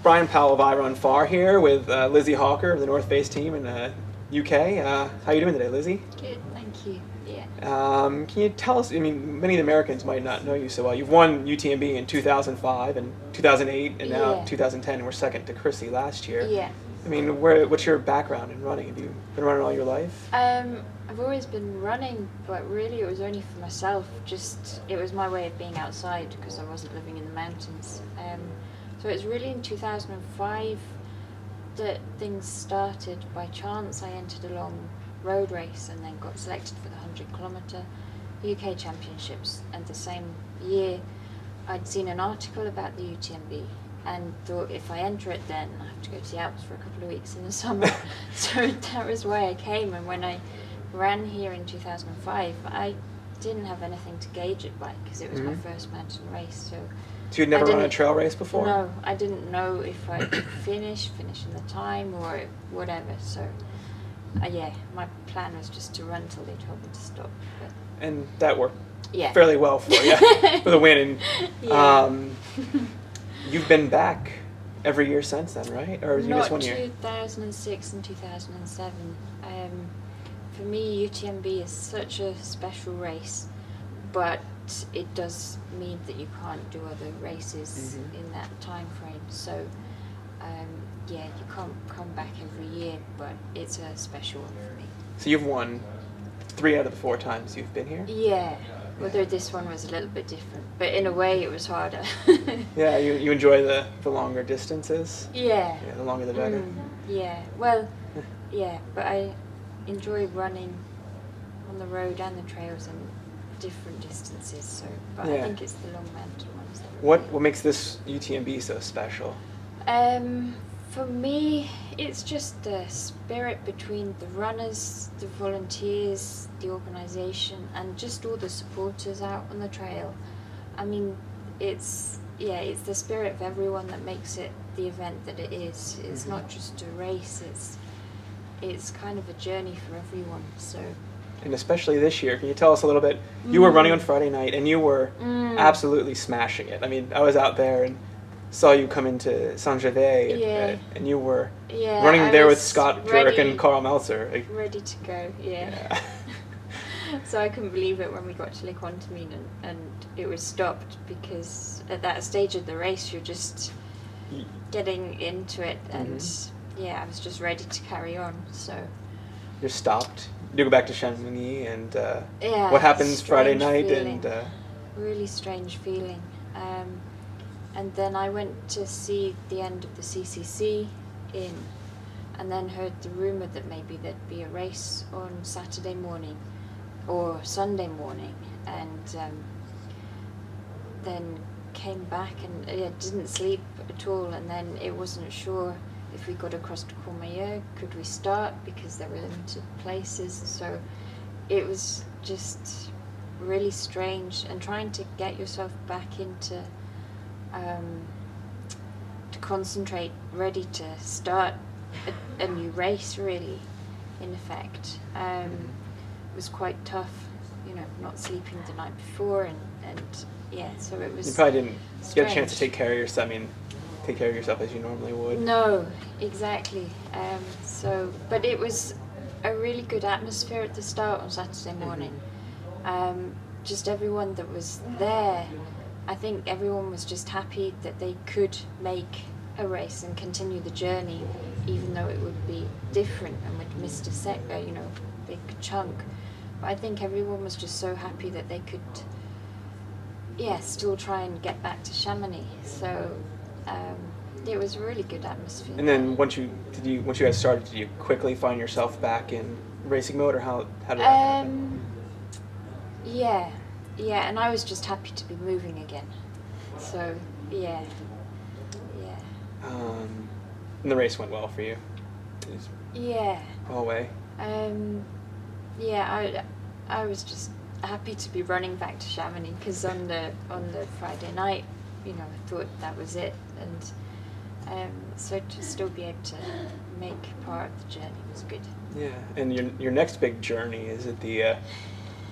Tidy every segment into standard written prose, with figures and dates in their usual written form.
Bryon Powell of iRunFar here with Lizzie Hawker of the North Face team in UK. How are you doing today, Lizzie? Good, thank you. Yeah. Can you tell us, I mean, many of the Americans might not know you so well. You've won UTMB in 2005 and 2008 and now Yeah. 2010, and we're second to Chrissy last year. Yeah. I mean, what's your background in running? Have you been running all your life? I've always been running, but really it was only for myself. Just, it was my way of being outside because I wasn't living in the mountains. So it was really in 2005 that things started. By chance, I entered a long road race and then got selected for the 100-kilometre UK Championships. And the same year, I'd seen an article about the UTMB and thought if I enter it then I have to go to the Alps for a couple of weeks in the summer. So that was why I came. And when I ran here in 2005, I didn't have anything to gauge it by because it was my first mountain race. So you'd never run a trail race before? No, I didn't know if I could finish in the time or whatever. So yeah, my plan was just to run till they told me to stop. But and that worked yeah. fairly well for you, for the win. And, Yeah. You've been back every year since then, right? Or you missed one year? 2006 and 2007. For me, UTMB is such a special race, but it does mean that you can't do other races in that time frame. So, yeah, you can't come back every year, but it's a special one for me. So you've won 3 out of the 4 times you've been here? Yeah, although this one was a little bit different, but in a way it was harder. Yeah, you enjoy the longer distances? Yeah. Yeah, the longer the better. Yeah, well, yeah, but I enjoy running on the road and the trails and different distances, so, but Yeah. I think it's the long mountain ones that What makes this UTMB so special? For me, it's just the spirit between the runners, the volunteers, the organisation, and just all the supporters out on the trail. I mean, it's the spirit of everyone that makes it the event that it is. It's not just a race, it's kind of a journey for everyone, so. And especially this year, can you tell us a little bit? You were running on Friday night, and you were absolutely smashing it. I mean, I was out there and saw you come into Saint-Gervais, and you were running there with Scott Jurek and Carl Meltzer. Ready to go, yeah. So I couldn't believe it when we got to Lake Contamine and it was stopped, because at that stage of the race you're just getting into it, and yeah, I was just ready to carry on. So you're stopped. You go back to Chamonix, and yeah, what happens Friday night? Feeling. And really strange feeling. And then I went to see the end of the CCC and then heard the rumour that maybe there'd be a race on Saturday morning or Sunday morning, and then came back and didn't sleep at all, and then it wasn't sure if we got across to Courmayeur, could we start, because there were limited places. So it was just really strange, and trying to get yourself back into to concentrate, ready to start a new race, really, in effect. Was quite tough, not sleeping the night before, and yeah, so it was. You probably didn't get a chance strange. to take care of yourself as you normally would. No, exactly. But it was a really good atmosphere at the start on Saturday morning. Just everyone that was there, I think everyone was just happy that they could make a race and continue the journey, even though it would be different and we'd missed a big chunk. But I think everyone was just so happy that they could, still try and get back to Chamonix. So it was a really good atmosphere. And then once you guys started, did you quickly find yourself back in racing mode, or how did that happen? Yeah, and I was just happy to be moving again. So yeah. And the race went well for you. Yeah. All the way. Yeah, I was just happy to be running back to Chamonix, because on the Friday night, I thought that was it, and so to still be able to make part of the journey was good. Yeah, and your next big journey is at the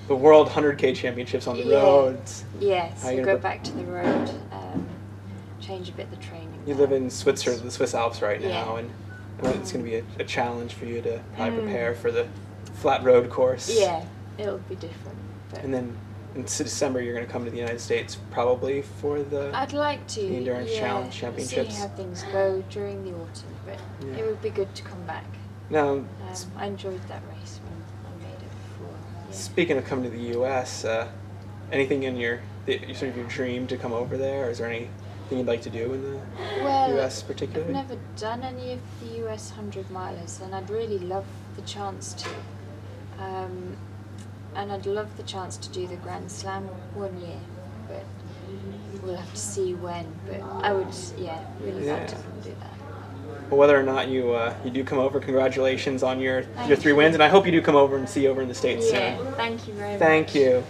World 100K Championships on the roads. Yeah, so go back to the road, change a bit the training You live in Switzerland, the Swiss Alps right now, Yeah. and it's going to be a challenge for you to probably prepare for the flat road course. Yeah, it'll be different. But And then in December, you're going to come to the United States probably for the I'd like to. the Endurance Challenge Championships. See how things go during the autumn, but Yeah. it would be good to come back. Now, I enjoyed that race when I made it before. Yeah. speaking of coming to the U.S., anything in your sort of your dream to come over there? Or is there anything you'd like to do in the Well, U.S. I've particularly? never done any of the US 100 milers, and I'd really love the chance to. And I'd love the chance to do the Grand Slam one year, but we'll have to see when. But I would, really like to do that. Well, whether or not you do come over, congratulations on your Thank 3 you. wins, and I hope you do come over and see you over in the States Yeah, soon. thank you very much. Thank you.